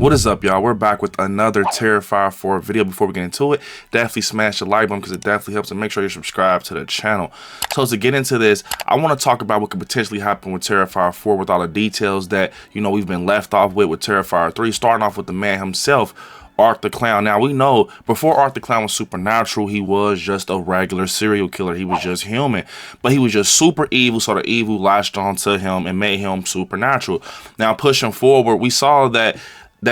What is up, y'all? We're back with another Terrifier 4 video. Before we get into it, definitely smash the like button because it definitely helps, and make sure you're subscribed to the channel. So to get into this, I want to talk about what could potentially happen with Terrifier 4 with all the details that, you know, we've been left off with Terrifier 3, starting off with the man himself, Art the Clown. Now, we know before Art the Clown was supernatural, he was just a regular serial killer. He was just human, but he was just super evil, so the evil latched onto him and made him supernatural. Now, pushing forward, we saw that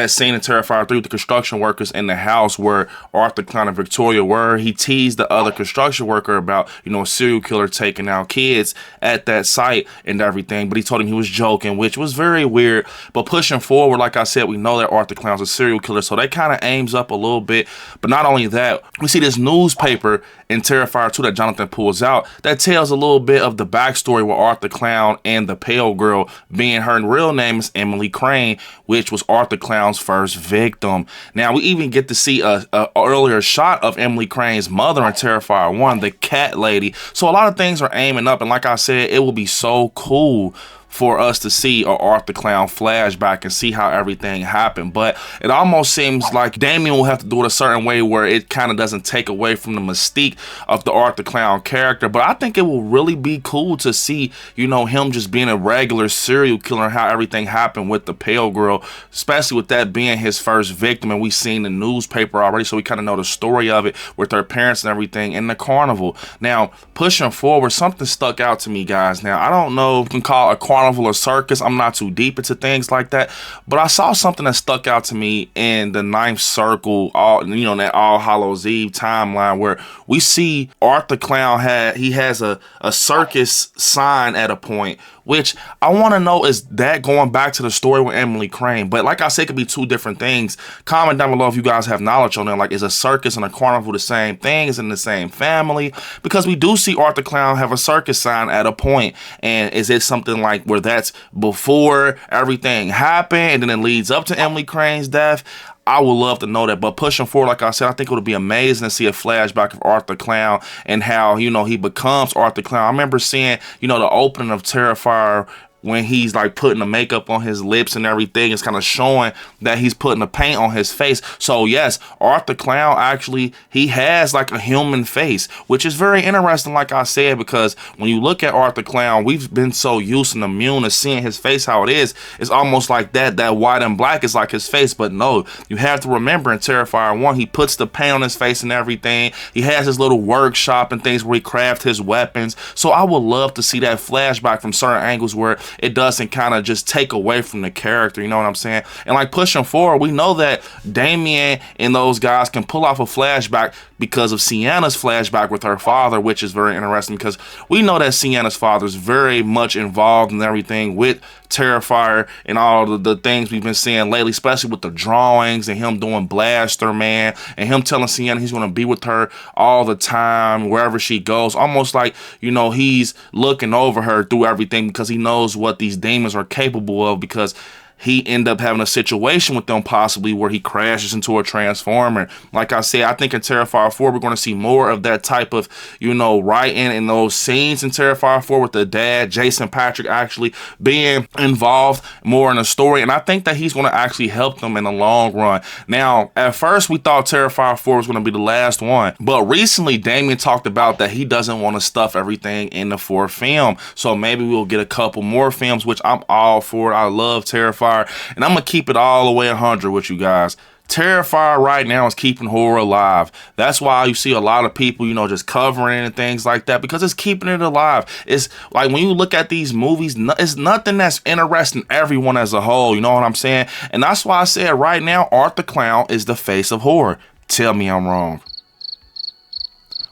scene in Terrifier 3 with the construction workers in the house where Art the Clown and Victoria were. He teased the other construction worker about, you know, a serial killer taking out kids at that site and everything, but he told him he was joking, which was very weird. But pushing forward, like I said, we know that Art the Clown's a serial killer, so that kind of aims up a little bit. But not only that, we see this newspaper in Terrifier 2 that Jonathan pulls out that tells a little bit of the backstory with Art the Clown and the pale girl, being her real name is Emily Crane, which was Art the Clown's first victim. Now, we even get to see a earlier shot of Emily Crane's mother in Terrifier 1, the cat lady. So a lot of things are aiming up, and like I said, it will be so cool for us to see a Art the Clown flashback and see how everything happened. But it almost seems like Damien will have to do it a certain way where it kind of doesn't take away from the mystique of the Art the Clown character. But I think it will really be cool to see, you know, him just being a regular serial killer and how everything happened with the pale girl, especially with that being his first victim. And we've seen the newspaper already, so we kind of know the story of it with her parents and everything in the carnival. Now, pushing forward, something stuck out to me, guys. Now, I don't know if you can call a carnival or circus. I'm not too deep into things like that, but I saw something that stuck out to me in the Ninth Circle, that All Hallows Eve timeline, where we see Art the Clown has a circus sign at a point, which I want to know, is that going back to the story with Emily Crane? But like I said, it could be two different things. Comment down below if you guys have knowledge on that. Like, is a circus and a carnival the same thing? Is it in the same family? Because we do see Art the Clown have a circus sign at a point. And is it something like where that's before everything happened and then it leads up to Emily Crane's death? I would love to know that. But pushing forward, like I said, I think it would be amazing to see a flashback of Art the Clown and how, you know, he becomes Art the Clown. I remember seeing, you know, the opening of Terrifier when he's like putting the makeup on his lips and everything. It's kind of showing that he's putting the paint on his face. So yes, Art the Clown, actually, he has like a human face, which is very interesting, like I said, because when you look at Art the Clown, we've been so used and immune to seeing his face how it is. It's almost like that white and black is like his face. But no, you have to remember in Terrifier 1, he puts the paint on his face and everything. He has his little workshop and things where he crafts his weapons. So I would love to see that flashback from certain angles where it doesn't kind of just take away from the character, you know what I'm saying? And like pushing forward, we know that Damien and those guys can pull off a flashback because of Sienna's flashback with her father, which is very interesting because we know that Sienna's father is very much involved in everything with Terrifier and all the things we've been seeing lately, especially with the drawings and him doing Blaster Man and him telling Sienna he's going to be with her all the time wherever she goes, almost like, you know, he's looking over her through everything because he knows what these demons are capable of, because he ended up having a situation with them possibly where he crashes into a transformer. Like I said, I think in Terrifier 4, we're going to see more of that type of, you know, writing in those scenes in Terrifier 4 with the dad, Jason Patrick, actually being involved more in the story. And I think that he's going to actually help them in the long run. Now, at first, we thought Terrifier 4 was going to be the last one. But recently, Damien talked about that he doesn't want to stuff everything in the fourth film. So maybe we'll get a couple more films, which I'm all for. I love Terrifier. And I'm going to keep it all the way 100 with you guys. Terrifier right now is keeping horror alive. That's why you see a lot of people, you know, just covering it and things like that, because it's keeping it alive. It's like when you look at these movies, it's nothing that's interesting everyone as a whole, you know what I'm saying? And that's why I said right now, Art the Clown is the face of horror. Tell me I'm wrong.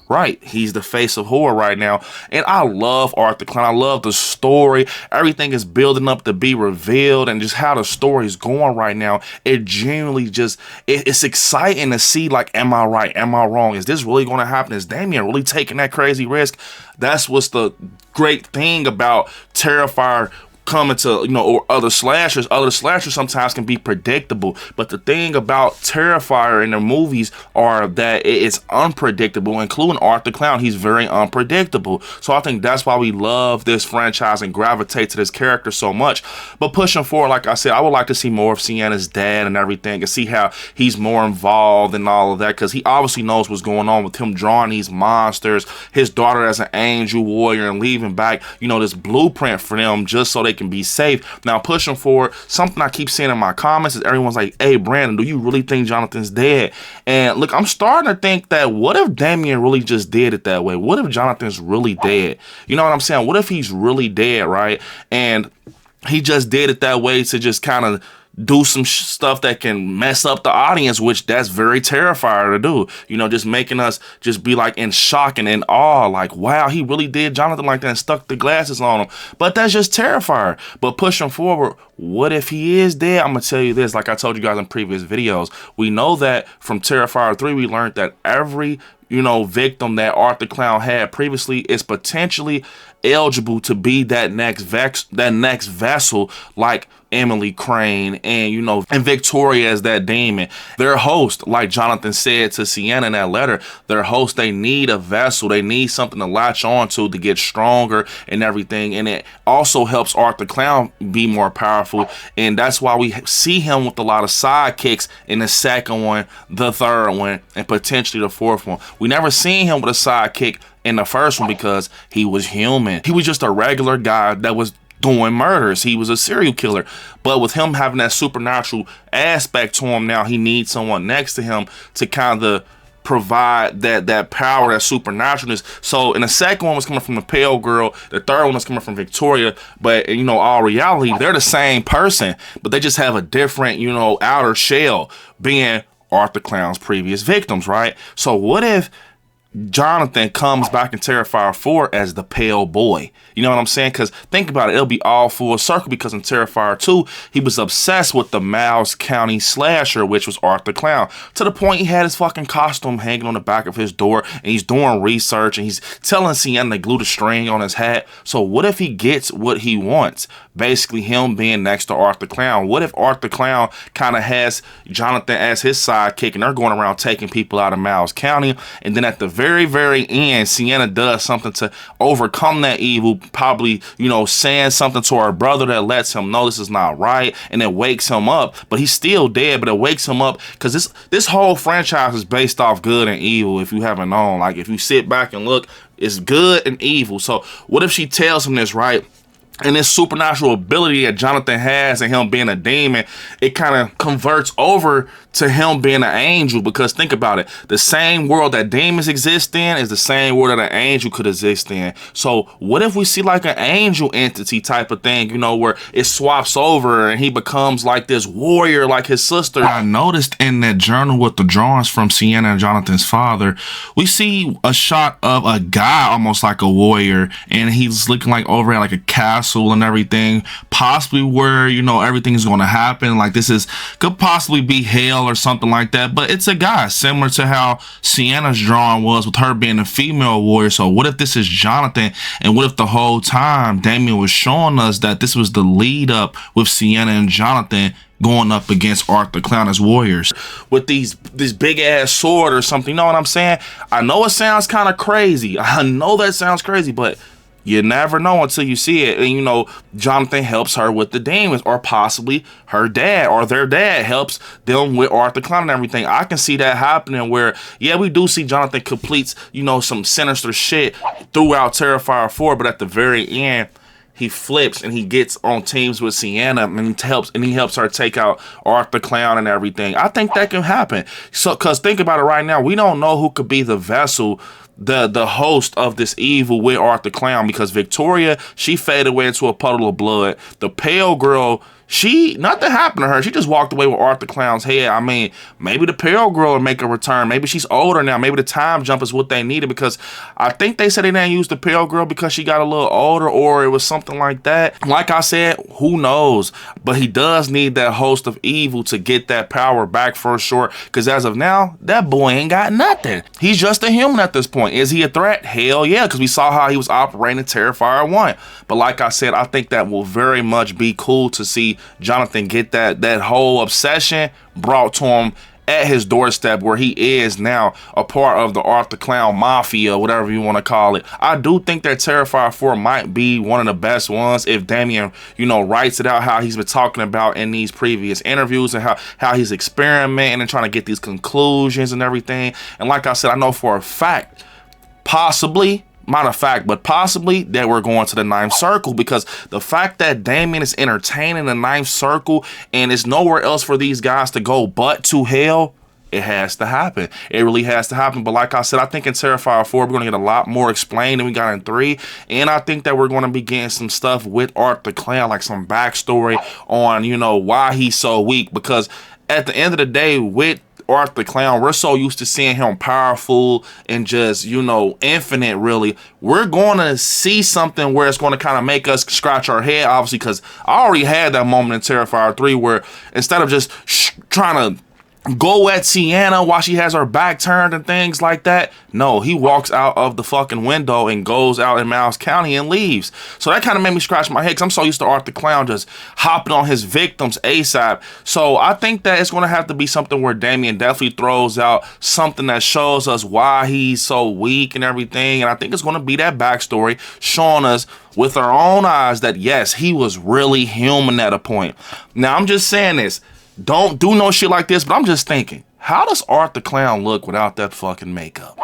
Right, he's the face of horror right now, and I love Art the Clown. I love the story. Everything is building up to be revealed, and just how the story is going right now. It genuinely just, it's exciting to see, like, am I right? Am I wrong? Is this really going to happen? Is Damien really taking that crazy risk? That's what's the great thing about Terrifier coming to, you know, or other slashers sometimes can be predictable. But the thing about Terrifier in the movies are that it's unpredictable, including Art the Clown. He's very unpredictable. So I think that's why we love this franchise and gravitate to this character so much. But pushing forward, like I said, I would like to see more of Sienna's dad and everything, and see how he's more involved in all of that, because he obviously knows what's going on with him drawing these monsters, his daughter as an angel warrior, and leaving back, you know, this blueprint for them just so they can be safe. Now, pushing forward, something I keep seeing in my comments is everyone's like, hey, Brandon, do you really think Jonathan's dead? And look, I'm starting to think that what if Damien really just did it that way? What if Jonathan's really dead? You know what I'm saying? What if he's really dead, right? And he just did it that way to just kind of do some stuff that can mess up the audience, which that's very Terrifier to do. You know, just making us just be like in shock and in awe, like, wow, he really did Jonathan like that and stuck the glasses on him. But that's just Terrifier. But pushing forward, what if he is dead? I'm gonna tell you this, like I told you guys in previous videos, we know that from Terrifier 3, we learned that every, you know, victim that Art the Clown had previously is potentially eligible to be that next vessel, like Emily Crane and, you know, and Victoria as that demon. Their host, like Jonathan said to Sienna in that letter, their host, they need a vessel. They need something to latch on to get stronger and everything. And it also helps Art the Clown be more powerful. And that's why we see him with a lot of sidekicks in the second one, the third one, and potentially the fourth one. We never seen him with a sidekick in the first one because he was human. He was just a regular guy that was doing murders. He was a serial killer. But with him having that supernatural aspect to him now, he needs someone next to him to kind of provide that power, that supernaturalness. So in the second one was coming from the pale girl, the third one was coming from Victoria, but, you know, all reality, they're the same person, but they just have a different, you know, outer shell, being Art the Clown's previous victims, right? So what if Jonathan comes back in Terrifier 4 as the pale boy? You know what I'm saying? Because think about it, it'll be all full circle, because in Terrifier 2, he was obsessed with the Miles County slasher, which was Art the Clown, to the point he had his fucking costume hanging on the back of his door, and he's doing research, and he's telling Sienna to glue the string on his hat. So what if he gets what he wants? Basically him being next to Art the Clown. What if Art the Clown kind of has Jonathan as his sidekick, and they're going around taking people out of Miles County, and then at the very end, Sienna does something to overcome that evil, probably, you know, saying something to her brother that lets him know this is not right, and it wakes him up. But he's still dead, but it wakes him up, because this whole franchise is based off good and evil, if you haven't known. Like, if you sit back and look, it's good and evil. So what if she tells him this, right? And this supernatural ability that Jonathan has, and him being a demon, it kind of converts over to him being an angel. Because think about it, the same world that demons exist in is the same world that an angel could exist in. So what if we see like an angel entity type of thing, you know, where it swaps over and he becomes like this warrior like his sister? I noticed in that journal with the drawings from Sienna and Jonathan's father, we see a shot of a guy almost like a warrior, and he's looking like over at like a castle and everything, possibly where, you know, everything's going to happen. Like, this could possibly be hell or something like that, but it's a guy, similar to how Sienna's drawing was with her being a female warrior. So what if this is Jonathan, and what if the whole time Damien was showing us that this was the lead up with Sienna and Jonathan going up against Art the Clown as warriors with this big ass sword or something? You know what I'm saying? I know it sounds kind of crazy. I know that sounds crazy, but you never know until you see it. And, you know, Jonathan helps her with the demons, or possibly her dad or their dad helps them with Art the Clown and everything. I can see that happening where, yeah, we do see Jonathan completes, you know, some sinister shit throughout Terrifier 4, but at the very end, he flips and he gets on teams with Sienna, and he helps her take out Art the Clown and everything. I think that can happen. So, because think about it right now, we don't know who could be the vessel, the host of this evil with Art the Clown, because Victoria, she faded away into a puddle of blood. The pale girl, nothing happened to her. She just walked away with Arthur Clown's head. I mean, maybe the Pale Girl will make a return. Maybe she's older now. Maybe the time jump is what they needed, because I think they said they didn't use the Pale Girl because she got a little older, or it was something like that. Like I said, who knows? But he does need that host of evil to get that power back for sure, because as of now, that boy ain't got nothing. He's just a human at this point. Is he a threat? Hell yeah, because we saw how he was operating in Terrifier 1. But like I said, I think that will very much be cool to see Jonathan get that whole obsession brought to him at his doorstep, where he is now a part of the Arthur Clown Mafia, whatever you want to call it. I do think that Terrifier 4 might be one of the best ones if Damien, you know, writes it out how he's been talking about in these previous interviews, and how he's experimenting and trying to get these conclusions and everything. And like I said, I know for a fact, possibly, not a fact, but possibly, that we're going to the 9th circle, because the fact that Damien is entertaining the 9th circle and it's nowhere else for these guys to go but to hell, it has to happen. It really has to happen. But like I said, I think in Terrifier 4, we're going to get a lot more explained than we got in 3. And I think that we're going to be getting some stuff with Arthur Clown, like some backstory on, you know, why he's so weak. Because at the end of the day, with Arthur Clown, we're so used to seeing him powerful and just, you know, infinite, really. We're going to see something where it's going to kind of make us scratch our head, obviously, because I already had that moment in Terrifier 3 where instead of just trying to go at Sienna while she has her back turned and things like that, no, he walks out of the fucking window and goes out in Miles County and leaves. So that kind of made me scratch my head, because I'm so used to Arthur Clown just hopping on his victims ASAP. So I think that it's going to have to be something where Damien definitely throws out something that shows us why he's so weak and everything. And I think it's going to be that backstory showing us with our own eyes that, yes, he was really human at a point. Now, I'm just saying this. Don't do no shit like this, but I'm just thinking, how does Arthur Clown look without that fucking makeup?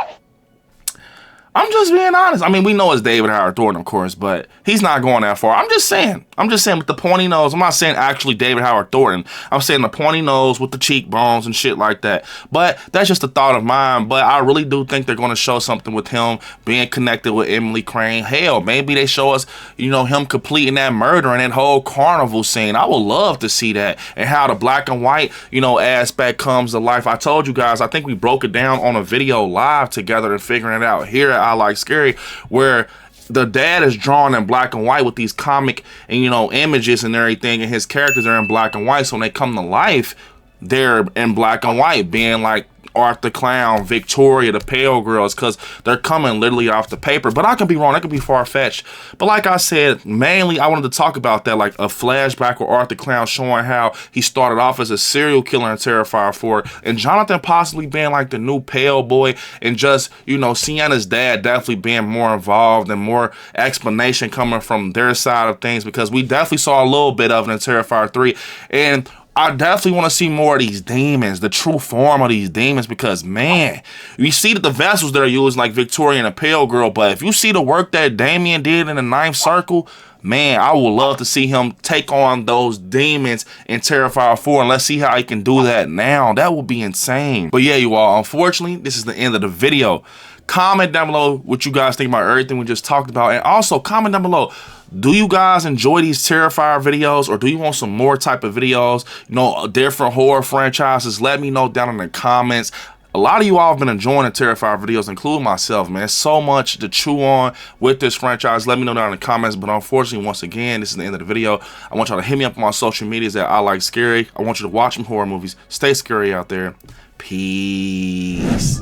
I'm just being honest. I mean, we know it's David Howard Thornton, of course, but he's not going that far. I'm just saying with the pointy nose. I'm not saying actually David Howard Thornton. I'm saying the pointy nose with the cheekbones and shit like that. But that's just a thought of mine. But I really do think they're going to show something with him being connected with Emily Crane. Hell, maybe they show us, you know, him completing that murder and that whole carnival scene. I would love to see that, and how the black and white, you know, aspect comes to life. I told you guys, I think we broke it down on a video live together and figuring it out here at I Like Scary, where the dad is drawn in black and white with these comic and, you know, images and everything, and his characters are in black and white. So when they come to life, they're in black and white, being like Arthur Clown, Victoria, the Pale Girls, because they're coming literally off the paper. But I could be wrong. That could be far-fetched. But like I said, mainly I wanted to talk about that, like a flashback with Arthur Clown showing how he started off as a serial killer in Terrifier 4, and Jonathan possibly being like the new Pale Boy, and just, you know, Sienna's dad definitely being more involved and more explanation coming from their side of things, because we definitely saw a little bit of it in Terrifier 3. And I definitely want to see more of these demons, the true form of these demons, because, man, you see that the vessels that are used, like Victoria and a Pale Girl, but if you see the work that Damien did in the 9th circle, man, I would love to see him take on those demons in Terrifier 4, and let's see how he can do that now. That would be insane. But yeah, you all, unfortunately, this is the end of the video. Comment down below what you guys think about everything we just talked about, and also comment down below, do you guys enjoy these Terrifier videos, or do you want some more type of videos, you know, different horror franchises? Let me know down in the comments. A lot of you all have been enjoying the Terrifier videos, including myself, man. So much to chew on with this franchise. Let me know down in the comments. But unfortunately, once again, this is the end of the video. I want y'all to hit me up on my social medias at I Like Scary. I want you to watch some horror movies. Stay scary out there. Peace.